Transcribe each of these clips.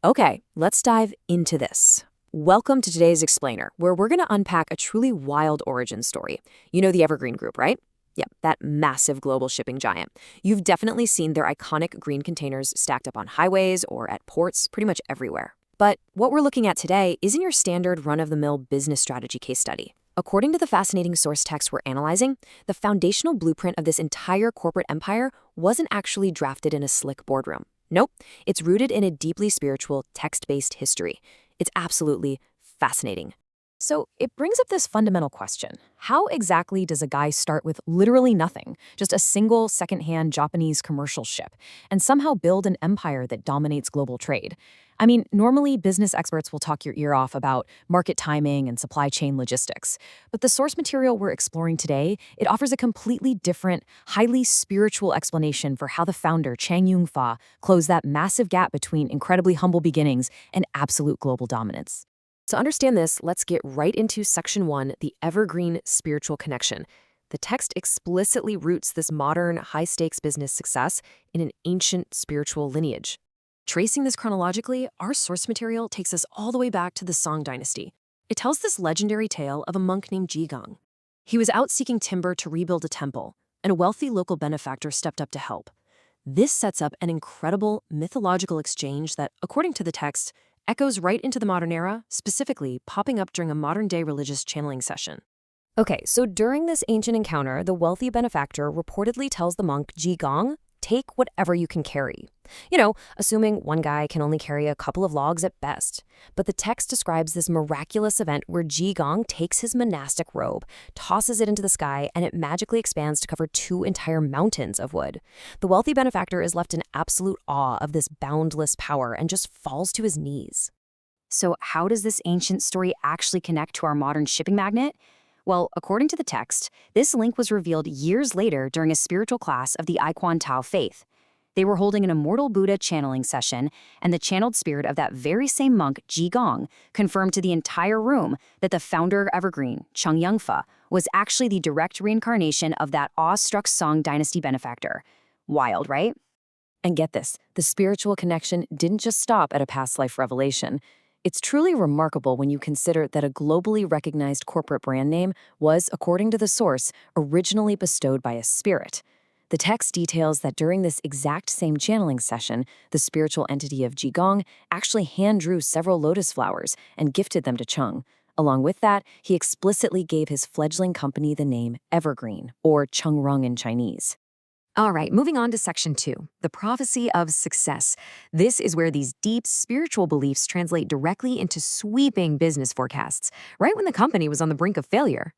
Okay, let's dive into this. Welcome to today's Explainer, where we're going to unpack a truly wild origin story. You know the Evergreen Group, right? Yep, that massive global shipping giant. You've definitely seen their iconic green containers stacked up on highways or at ports pretty much everywhere. But what we're looking at today isn't your standard run-of-the-mill business strategy case study. According to the fascinating source text we're analyzing, the foundational blueprint of this entire corporate empire wasn't actually drafted in a slick boardroom. Nope, it's rooted in a deeply spiritual, text-based history. It's absolutely fascinating. So it brings up this fundamental question. How exactly does a guy start with literally nothing, just a single secondhand Japanese commercial ship, and somehow build an empire that dominates global trade? I mean, normally business experts will talk your ear off about market timing and supply chain logistics. But the source material we're exploring today, it offers a completely different, highly spiritual explanation for how the founder, Chang Fa, closed that massive gap between incredibly humble beginnings and absolute global dominance. To understand this, let's get right into Section 1, the Evergreen Spiritual Connection. The text explicitly roots this modern, high-stakes business success in an ancient spiritual lineage. Tracing this chronologically, our source material takes us all the way back to the Song Dynasty. It tells this legendary tale of a monk named Gong. He was out seeking timber to rebuild a temple, and a wealthy local benefactor stepped up to help. This sets up an incredible mythological exchange that, according to the text, echoes right into the modern era, specifically popping up during a modern-day religious channeling session. Okay, so during this ancient encounter, the wealthy benefactor reportedly tells the monk Gong, take whatever you can carry. Assuming one guy can only carry a couple of logs at best. But the text describes this miraculous event where Gong takes his monastic robe, tosses it into the sky, and it magically expands to cover 2 entire mountains of wood. The wealthy benefactor is left in absolute awe of this boundless power and just falls to his knees. So how does this ancient story actually connect to our modern shipping magnet? Well, according to the text, this link was revealed years later during a spiritual class of the I-Kuan Tao faith. They were holding an immortal Buddha channeling session, and the channeled spirit of that very same monk, Gong, confirmed to the entire room that the founder of Evergreen, Zhang Rong Fa, was actually the direct reincarnation of that awestruck Song Dynasty benefactor. Wild, right? And get this, the spiritual connection didn't just stop at a past life revelation. It's truly remarkable when you consider that a globally recognized corporate brand name was, according to the source, originally bestowed by a spirit. The text details that during this exact same channeling session, the spiritual entity of Gong actually hand-drew several lotus flowers and gifted them to Chang. Along with that, he explicitly gave his fledgling company the name Evergreen, or Chang Rong in Chinese. All right, moving on to Section 2, the prophecy of success. This is where these deep spiritual beliefs translate directly into sweeping business forecasts, right when the company was on the brink of failure.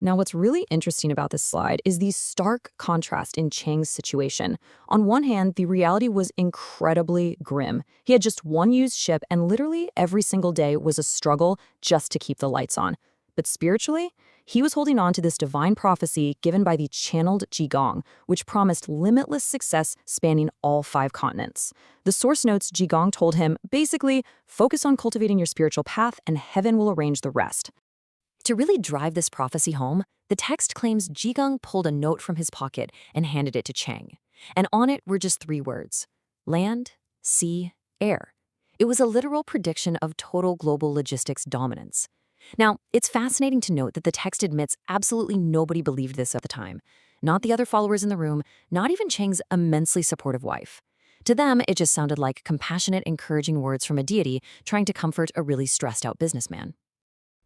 Now, what's really interesting about this slide is the stark contrast in Chang's situation. On one hand, the reality was incredibly grim. He had just one used ship, and literally every single day was a struggle just to keep the lights on. But spiritually, he was holding on to this divine prophecy given by the channeled Gong, which promised limitless success spanning all 5 continents. The source notes Gong told him, basically, focus on cultivating your spiritual path and heaven will arrange the rest. To really drive this prophecy home, the text claims Gong pulled a note from his pocket and handed it to Chang. And on it were just 3 words: land, sea, air. It was a literal prediction of total global logistics dominance. Now, it's fascinating to note that the text admits absolutely nobody believed this at the time. Not the other followers in the room, not even Chang's immensely supportive wife. To them, it just sounded like compassionate, encouraging words from a deity trying to comfort a really stressed-out businessman.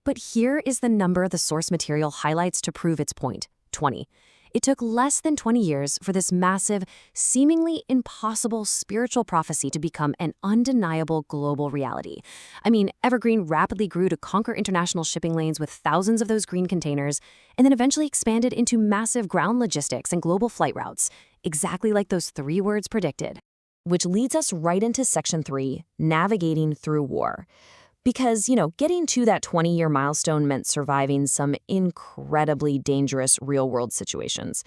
But here is the number the source material highlights to prove its point: 20. It took less than 20 years for this massive, seemingly impossible spiritual prophecy to become an undeniable global reality. I mean, Evergreen rapidly grew to conquer international shipping lanes with thousands of those green containers, and then eventually expanded into massive ground logistics and global flight routes, exactly like those 3 words predicted. Which leads us right into Section 3, navigating through war. Because, getting to that 20-year milestone meant surviving some incredibly dangerous real-world situations.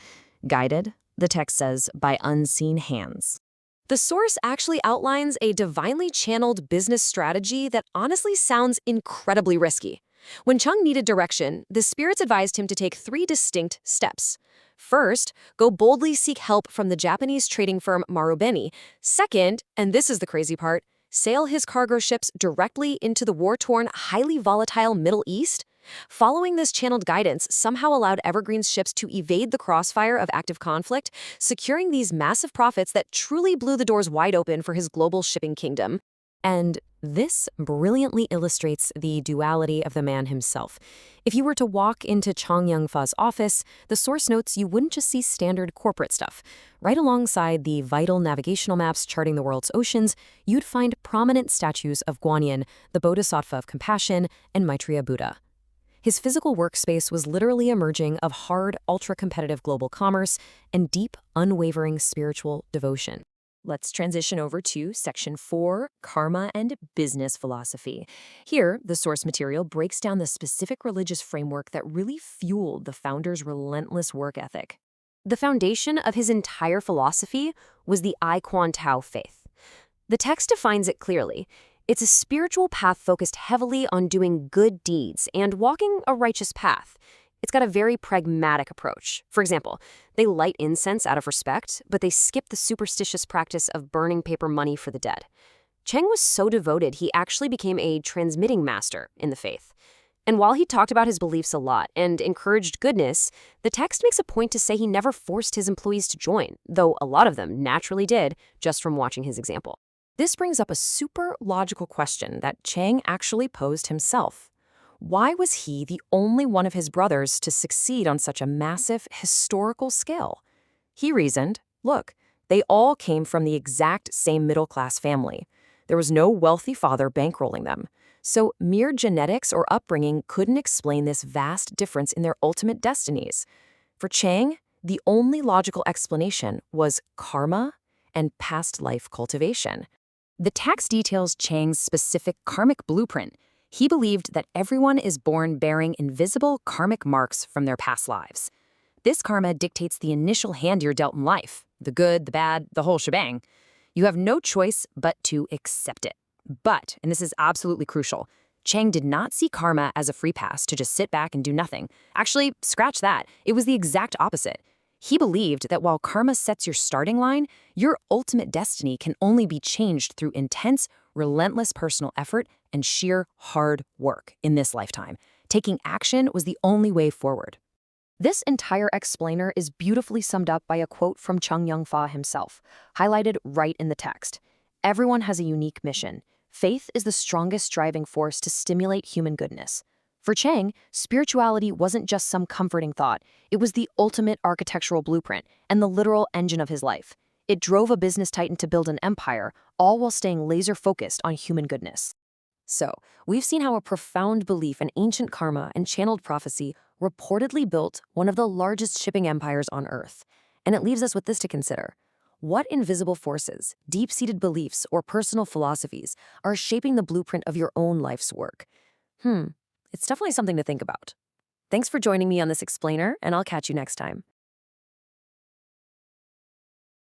Guided, the text says, by unseen hands. The source actually outlines a divinely channeled business strategy that honestly sounds incredibly risky. When Chang needed direction, the spirits advised him to take 3 distinct steps. First, go boldly seek help from the Japanese trading firm Marubeni. Second, and this is the crazy part, Sail his cargo ships directly into the war-torn, highly volatile Middle East? Following this channeled guidance somehow allowed Evergreen's ships to evade the crossfire of active conflict, securing these massive profits that truly blew the doors wide open for his global shipping kingdom. And this brilliantly illustrates the duality of the man himself. If you were to walk into Chang Fa's office, the source notes you wouldn't just see standard corporate stuff. Right alongside the vital navigational maps charting the world's oceans, you'd find prominent statues of Guanyin, the Bodhisattva of compassion, and Maitreya Buddha. His physical workspace was literally a merging of hard, ultra-competitive global commerce and deep, unwavering spiritual devotion. Let's transition over to Section 4, Karma and Business Philosophy. Here, the source material breaks down the specific religious framework that really fueled the founder's relentless work ethic. The foundation of his entire philosophy was the I-Kuan Tao faith. The text defines it clearly. It's a spiritual path focused heavily on doing good deeds and walking a righteous path. It's got a very pragmatic approach. For example, they light incense out of respect, but they skip the superstitious practice of burning paper money for the dead. Chang was so devoted, he actually became a transmitting master in the faith. And while he talked about his beliefs a lot and encouraged goodness, the text makes a point to say he never forced his employees to join, though a lot of them naturally did just from watching his example. This brings up a super logical question that Chang actually posed himself. Why was he the only one of his brothers to succeed on such a massive historical scale? He reasoned, look, they all came from the exact same middle-class family. There was no wealthy father bankrolling them. So mere genetics or upbringing couldn't explain this vast difference in their ultimate destinies. For Chang, the only logical explanation was karma and past life cultivation. The text details Chang's specific karmic blueprint. He believed that everyone is born bearing invisible karmic marks from their past lives. This karma dictates the initial hand you're dealt in life, the good, the bad, the whole shebang. You have no choice but to accept it. But, and this is absolutely crucial, Chang did not see karma as a free pass to just sit back and do nothing. Actually, scratch that. It was the exact opposite. He believed that while karma sets your starting line, your ultimate destiny can only be changed through intense, relentless personal effort and sheer hard work in this lifetime. Taking action was the only way forward. This entire explainer is beautifully summed up by a quote from Zhang Rong Fa himself, highlighted right in the text. Everyone has a unique mission. Faith is the strongest driving force to stimulate human goodness. For Chang, spirituality wasn't just some comforting thought. It was the ultimate architectural blueprint and the literal engine of his life. It drove a business titan to build an empire, all while staying laser-focused on human goodness. So, we've seen how a profound belief in ancient karma and channeled prophecy reportedly built one of the largest shipping empires on Earth. And it leaves us with this to consider. What invisible forces, deep-seated beliefs, or personal philosophies are shaping the blueprint of your own life's work? It's definitely something to think about. Thanks for joining me on this explainer, and I'll catch you next time.